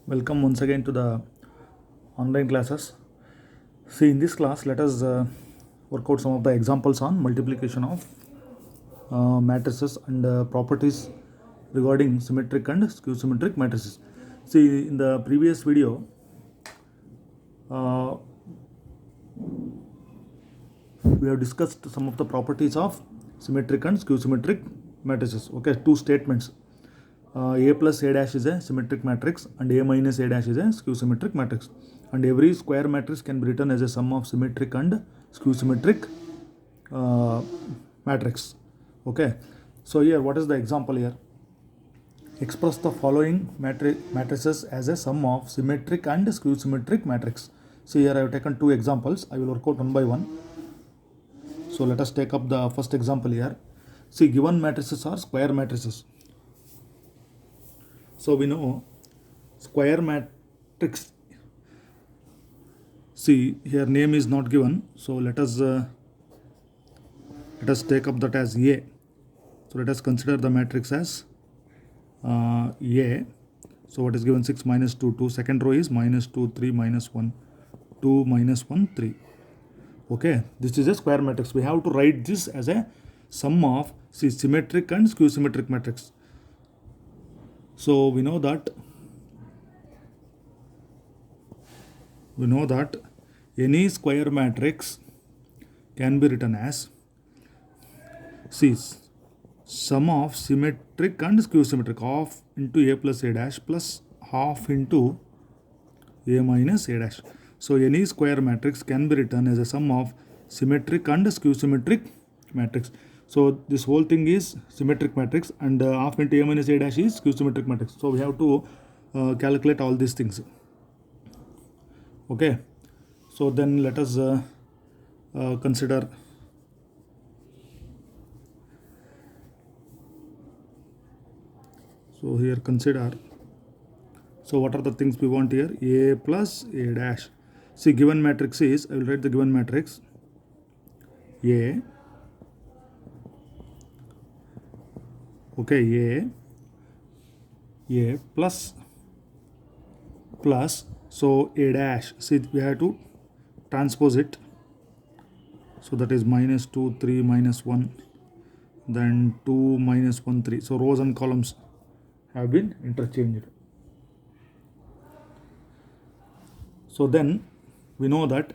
Welcome once again to the online classes. See, in this class, let us work out some of the examples on multiplication of matrices and properties regarding symmetric and skew symmetric matrices. See, in the previous video, uh, we have discussed some of the properties of symmetric and skew symmetric matrices. Okay, two statements. A plus A dash is a symmetric matrix and A minus A dash is a skew symmetric matrix. And every square matrix can be written as a sum of symmetric and skew symmetric matrix. Okay. So here, what is the example here? Express the following matrices as a sum of symmetric and skew symmetric matrix. See here, I have taken two examples. I will work out one by one. So let us take up the first example here. See, given matrices are square matrices. So we know square matrix. See here, name is not given. So let us take up that as A. So let us consider the matrix as A. So what is given? 6 minus 2 2. Second row is minus 2 3 minus 1 2 minus 1 3. Okay, this is a square matrix. We have to write this as a sum of symmetric and skew symmetric matrix. So we know that any square matrix can be written as sum of symmetric and skew symmetric, half into A plus A dash plus half into A minus A dash. So any square matrix can be written as a sum of symmetric and skew symmetric matrix. So this whole thing is symmetric matrix and half into A minus A dash is skew symmetric matrix. So we have to calculate all these things. Okay. So then let us consider So here consider. So what are the things we want here? A plus A dash. See, given matrix is, I will write the given matrix A. Okay, A plus so A dash. See, we have to transpose it. So that is minus 2 3 minus 1, then 2 minus 1 3. So rows and columns have been interchanged. So then we know that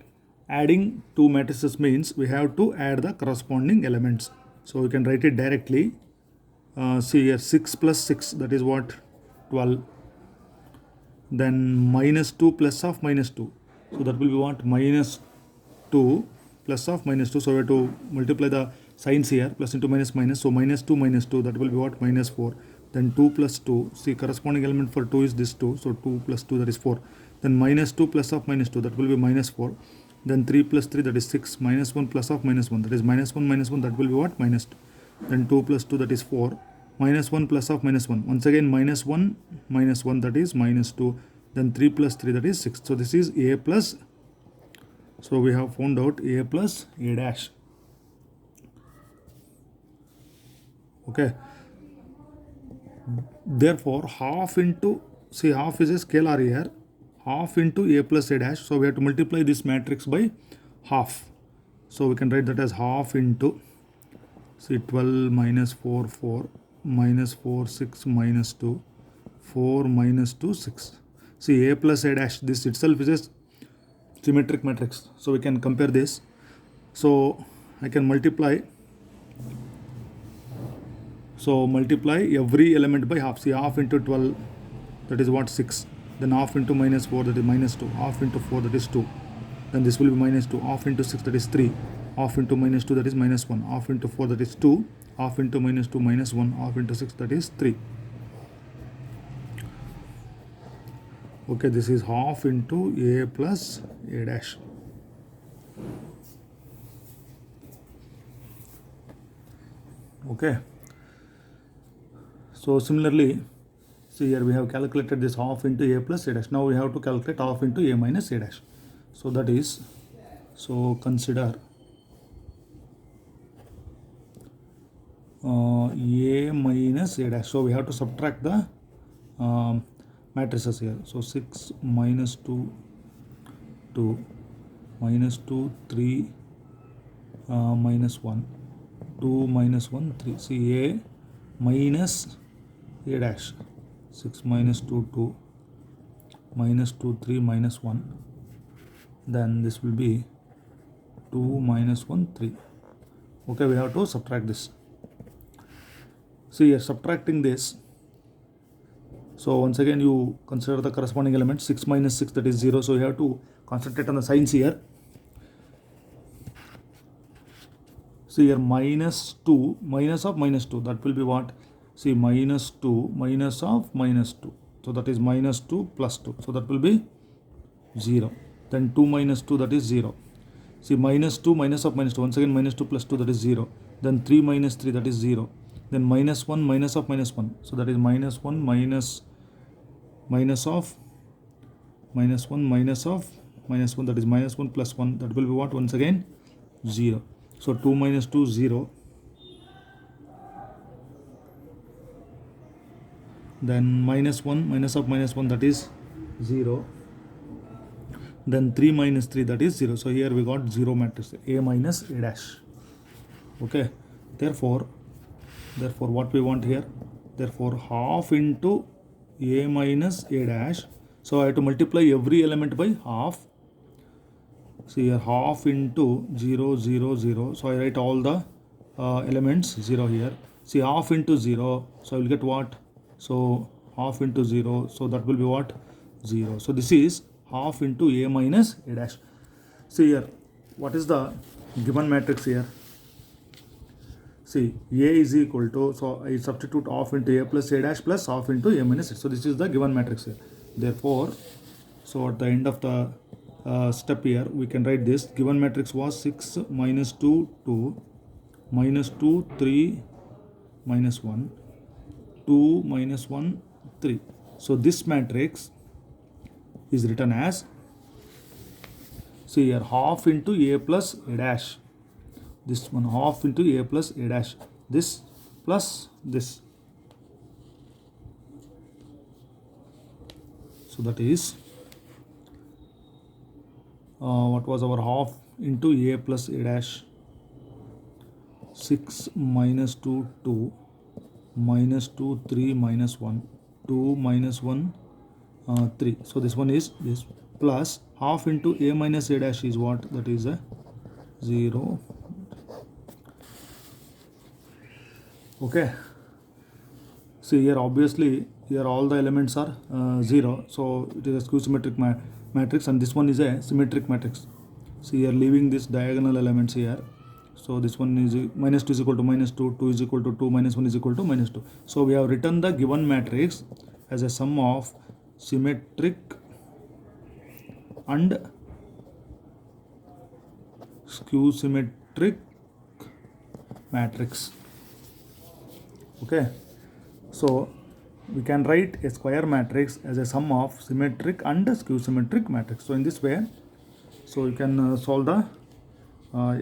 adding two matrices means we have to add the corresponding elements. So we can write it directly. See here, 6 plus 6, that is what? 12. Then minus 2 plus of minus 2. So that will be what? Minus 2 plus of minus 2. So we have to multiply the signs here, plus into minus minus. So minus 2 minus 2, that will be what? Minus 4. Then 2 plus 2. See, corresponding element for 2 is this 2. So 2 plus 2, that is 4. Then minus 2 plus of minus 2, that will be minus 4. Then 3 plus 3, that is 6. Minus 1 plus of minus 1, that is minus 1 minus 1, that will be what? Minus 2. Then 2 plus 2, that is 4. Minus 1 plus of minus 1. Once again, minus 1 minus 1, that is minus 2. Then 3 plus 3, that is 6. So this is A plus. So we have found out A plus A dash. Okay. Therefore, half into, see, half is a scalar here. Half into A plus A dash. So we have to multiply this matrix by half. So we can write that as half into, see, 12 minus 4 4 minus 4 6 minus 2 4 minus 2 6. See, A plus A dash, this itself is a symmetric matrix. So we can compare this. So I can multiply. So multiply every element by half. See, half into 12, that is what? 6. Then half into minus 4, that is minus 2. Half into 4, that is 2. Then this will be minus 2. Half into 6, that is 3. Half into minus 2, that is minus 1. Half into 4, that is 2. Half into minus 2, minus 1. Half into 6, that is 3. Okay, this is half into A plus A dash. Okay. So similarly, see here we have calculated this half into A plus A dash. Now we have to calculate half into A minus A dash. So that is, so consider A minus A dash. So we have to subtract the matrices here. So 6 minus 2 2 minus 2 3 minus 1 2 minus 1 3. See A minus A dash. 6 minus 2 2 minus 2 3 minus 1. Then this will be 2 minus 1 3. Okay, we have to subtract this. See here, subtracting this. So once again you consider the corresponding element. 6 minus 6, that is 0. So you have to concentrate on the signs here. See here, minus 2 minus of minus 2, that will be what? See, minus 2 minus of minus 2. So that is minus 2 plus 2. So that will be 0. Then 2 minus 2, that is 0. See, minus 2 minus of minus 2. Once again minus 2 plus 2, that is 0. Then 3 minus 3, that is 0. Then minus 1 minus of minus 1. So that is minus 1 minus of minus 1 minus of minus 1, that is minus 1 plus 1. That will be what? Once again 0. So 2 minus 2, 0. Then minus 1 minus of minus 1, that is 0. Then 3 minus 3, that is 0. So here we got 0 matrix, A minus A dash. Okay. Therefore what we want here? Therefore half into A minus A dash. So I have to multiply every element by half. See here, half into 0 0 0. So I write all the elements 0 here. See, half into 0. So I will get what? So half into 0. So that will be what? 0. So this is half into A minus A dash. See here, what is the given matrix here? See, A is equal to, so I substitute half into A plus A dash plus half into A minus A. So this is the given matrix here. Therefore, so at the end of the step here, we can write this. Given matrix was 6 minus 2 2 minus 2 3 minus 1 2 minus 1 3. So this matrix is written as, see here, half into A plus A dash. This one, half into A plus A dash. This plus this. So that is, what was our half into A plus A dash? 6 minus 2 2 minus 2 3 minus 1 2 minus 1 3. So this one is this, plus half into A minus A dash is what? That is a 0. Okay. See here, obviously here all the elements are 0. So it is a skew symmetric matrix, and this one is a symmetric matrix. See here, leaving this diagonal elements here. So this one is minus 2 is equal to minus 2, 2 is equal to 2, minus 1 is equal to minus 2. So we have written the given matrix as a sum of symmetric and skew symmetric matrix. Okay. So we can write a square matrix as a sum of symmetric and skew symmetric matrix. So in this way, so you can solve the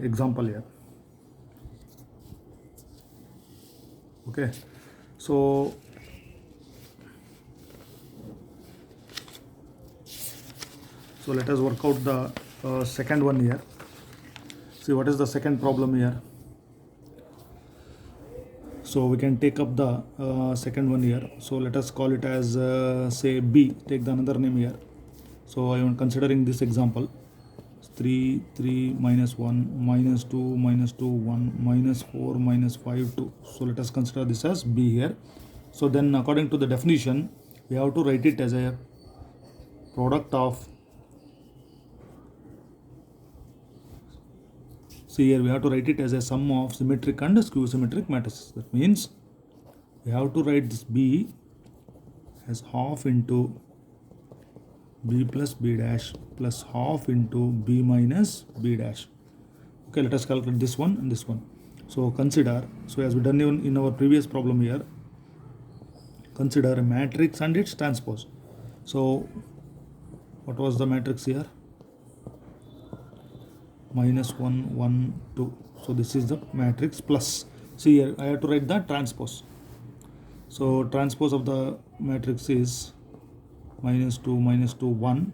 example here. Okay. So let us work out the second one here. See, what is the second problem here? So we can take up the second one here. So let us call it as say B. Take the another name here. So I am considering this example. 3 3 minus 1 minus 2 minus 2 1 minus 4 minus 5 2. So let us consider this as B here. So then according to the definition, we have to write it as a product of, see here, we have to write it as a sum of symmetric and skew symmetric matrices. That means we have to write this B as half into B plus B dash plus half into B minus B dash. Okay, let us calculate this one and this one. So consider, so as we done in our previous problem here, consider a matrix and its transpose. So what was the matrix here? Minus 1 1 2. So this is the matrix plus, see here, I have to write the transpose. So transpose of the matrix is minus 2, minus 2, 1,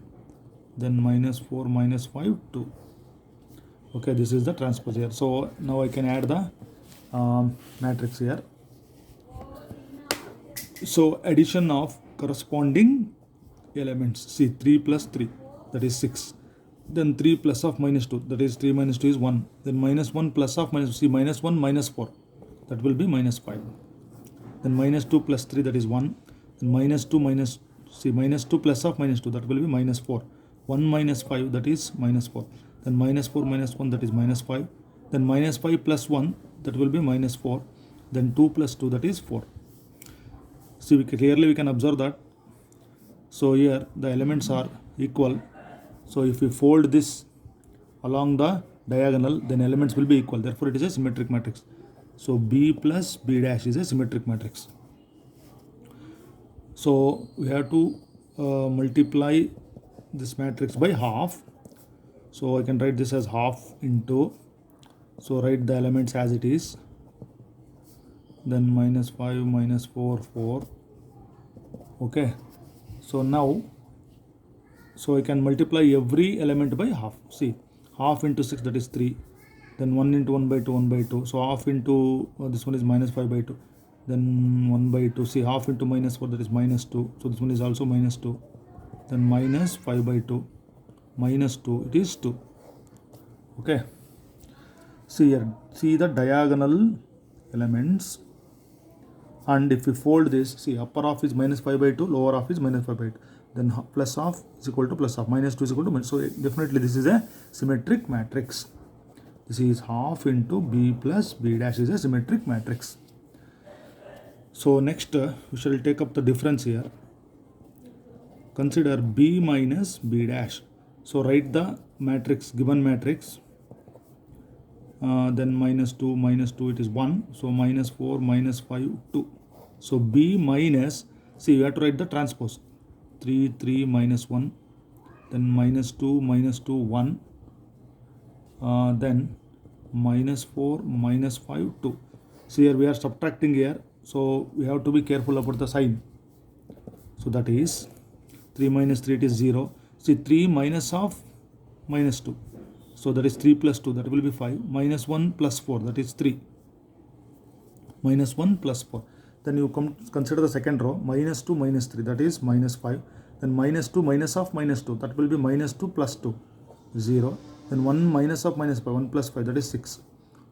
then minus 4, minus 5, 2. Okay, this is the transpose here. So now I can add the matrix here. So addition of corresponding elements. See, 3 plus 3, that is 6. Then 3 plus of minus 2, that is 3 minus 2 is 1. Then minus 1 plus of minus, see, minus 1 minus 4, that will be minus 5. Then minus 2 plus 3, that is 1. Then minus 2 minus, see, minus 2 plus of minus 2, that will be minus 4. 1 minus 5, that is minus 4. Then minus 4 minus 1, that is minus 5. Then minus 5 plus 1, that will be minus 4. Then 2 plus 2, that is 4. See, clearly we can observe that. So here the elements are equal. So if we fold this along the diagonal, then elements will be equal. Therefore it is a symmetric matrix. So B plus B dash is a symmetric matrix. So we have to multiply this matrix by half. So I can write this as half into, so write the elements as it is. Then minus 5, minus 4, 4. Okay. So now, so I can multiply every element by half. See, half into 6, that is 3. Then 1 into 1 by 2, 1 by 2. So half into, this one is minus 5 by 2. Then 1 by 2. See, half into minus 4, that is minus 2. So this one is also minus 2. Then minus 5 by 2. Minus 2, it is 2. Okay. See here, see the diagonal elements. And if we fold this, see, upper half is minus 5 by 2, lower half is minus 5 by 2. Then plus half is equal to plus half, minus 2 is equal to minus. So definitely this is a symmetric matrix. This is half into B plus B dash is a symmetric matrix. So next we shall take up the difference here. Consider B minus B dash. So write the matrix, given matrix. Then minus 2, it is 1. So minus 4, minus 5, 2. So B minus, see, you have to write the transpose. 3, 3, minus 1. Then minus 2, 1. Then minus 4, minus 5, 2. So here we are subtracting here. So we have to be careful about the sign. So that is 3 minus 3, it is 0. See, 3 minus of minus 2. So that is 3 plus 2, that will be 5. Minus 1 plus 4, that is 3. Minus 1 plus 4. Then you consider the second row, minus 2 minus 3, that is minus 5. Then minus 2 minus of minus 2, that will be minus 2 plus 2, 0. Then 1 minus of minus 5, 1 plus 5, that is 6.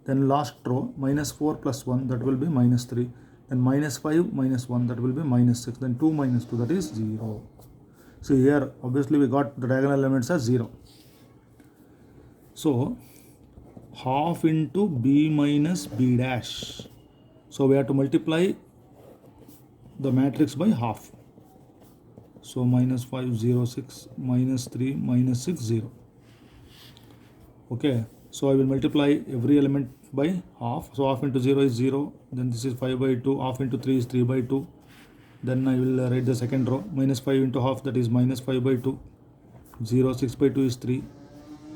Then last row, minus 4 plus 1, that will be minus 3. Then minus 5 minus 1, that will be minus 6. Then 2 minus 2, that is 0. So here obviously we got the diagonal elements as 0. So half into B minus B dash. So we have to multiply the matrix by half. So minus 5, 0, 6, minus 3, minus 6, 0. Okay. So I will multiply every element by half. So half into 0 is 0. Then this is 5 by 2. Half into 3 is 3 by 2. Then I will write the second row. Minus 5 into half, that is minus 5 by 2. 0, 6 by 2 is 3.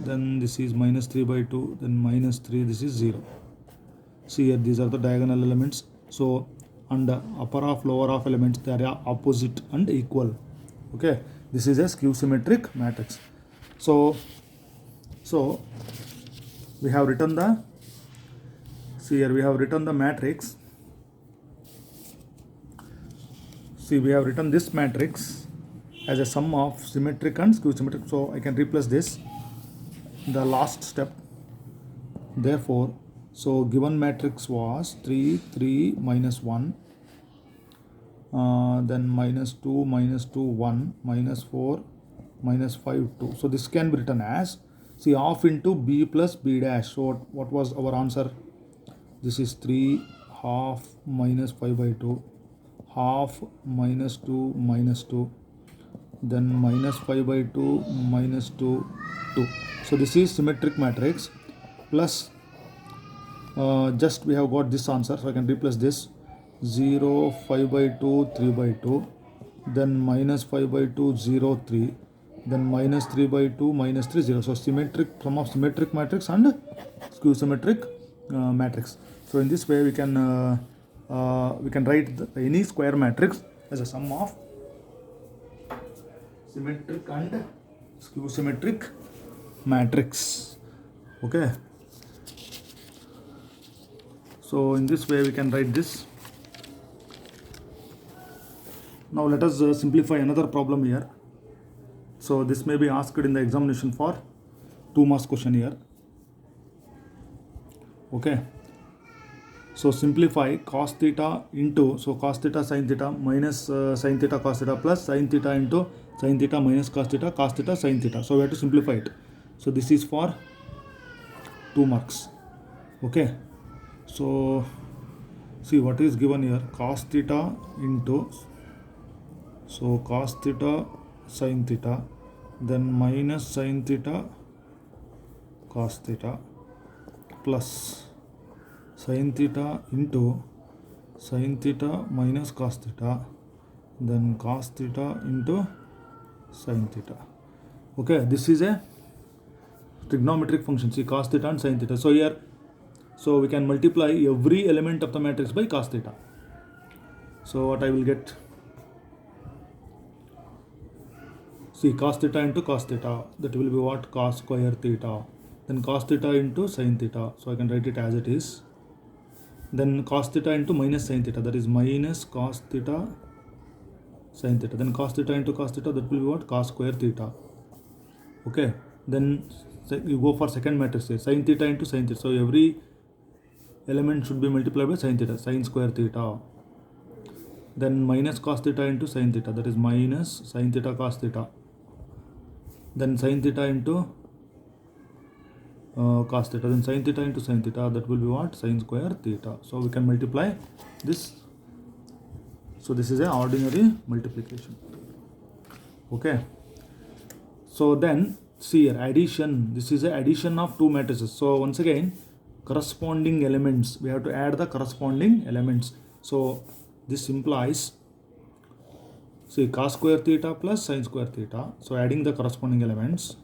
Then this is minus 3 by 2. Then minus 3, this is 0. See here, these are the diagonal elements. So under upper half, lower half elements, they are opposite and equal. Okay. This is a skew symmetric matrix. So we have written the, see here, we have written the matrix. See, we have written this matrix as a sum of symmetric and skew symmetric. So I can replace this, the last step. Therefore, so given matrix was 3, 3, minus 1. Then minus 2, 1, minus 4, minus 5, 2. So this can be written as, see, half into B plus B dash. So what was our answer? This is 3 half minus 5 by 2. Half minus 2 minus 2. Then minus 5 by 2 minus 2, 2. So this is symmetric matrix plus just we have got this answer. So I can replace this 0, 5 by 2, 3 by 2. Then minus 5 by 2, 0, 3. Then minus 3 by 2, minus 3, 0. So symmetric, sum of symmetric matrix and skew symmetric matrix. So in this way we can write any square matrix as a sum of symmetric and skew symmetric matrix. Okay, so in this way we can write this. Now let us simplify another problem here. So this may be asked in the examination for 2 marks question here. Okay, so simplify cos theta into, so cos theta sin theta minus sin theta cos theta plus sin theta into sin theta minus cos theta sin theta. So we have to simplify it. So this is for 2 marks. Okay, so see what is given here, cos theta into, so cos theta sin theta, then minus sin theta cos theta plus sin theta into sin theta minus cos theta, then cos theta into sin theta. Okay, this is a trigonometric function. See, cos theta and sin theta. So here, so we can multiply every element of the matrix by cos theta. So what I will get? See, cos theta into cos theta, that will be what? Cos square theta. Then cos theta into sin theta, so I can write it as it is. Then cos theta into minus sin theta, that is minus cos theta sin theta. Then cos theta into cos theta, that will be what? Cos square theta. Okay, then you go for second matrix here, sin theta into sin theta. So every element should be multiplied by sin theta, sin square theta. Then minus cos theta into sin theta, that is minus sin theta cos theta. Then sin theta into cos theta, then sin theta into sin theta, that will be what? Sin square theta. So we can multiply this. So this is an ordinary multiplication. Okay, so then see here, addition. This is an addition of 2 matrices. So once again, corresponding elements, we have to add the corresponding elements. So this implies, see, cos square theta plus sin square theta. So adding the corresponding elements.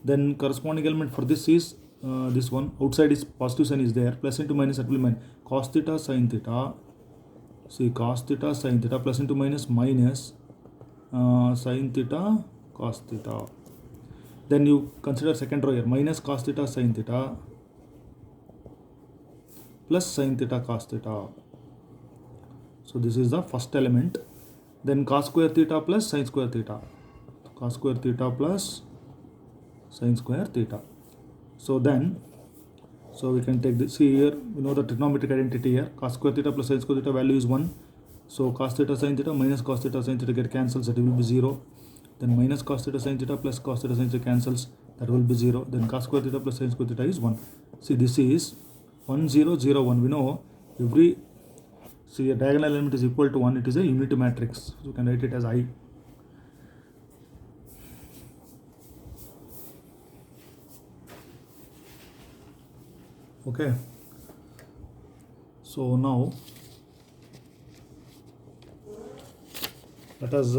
Then corresponding element for this is this one. Outside is positive sign is there. Plus into minus, that will be minus. Cos theta sin theta. See, cos theta sin theta plus into minus minus sin theta cos theta. Then you consider second row here, minus cos theta sin theta plus sin theta cos theta. So this is the first element. Then cos square theta plus sin square theta. Cos square theta plus sin square theta. So then, so we can take this. See here, we know the trigonometric identity here. Cos square theta plus sin square theta value is 1. So cos theta sin theta minus cos theta sin theta get cancels, that will be 0. Then minus cos theta sin theta plus cos theta sin theta cancels, that will be 0. Then cos square theta plus sin square theta is 1. See, this is 1 0 0 1. We know every, see, a diagonal element is equal to 1. It is a unity matrix. So you can write it as I. Okay, so now let us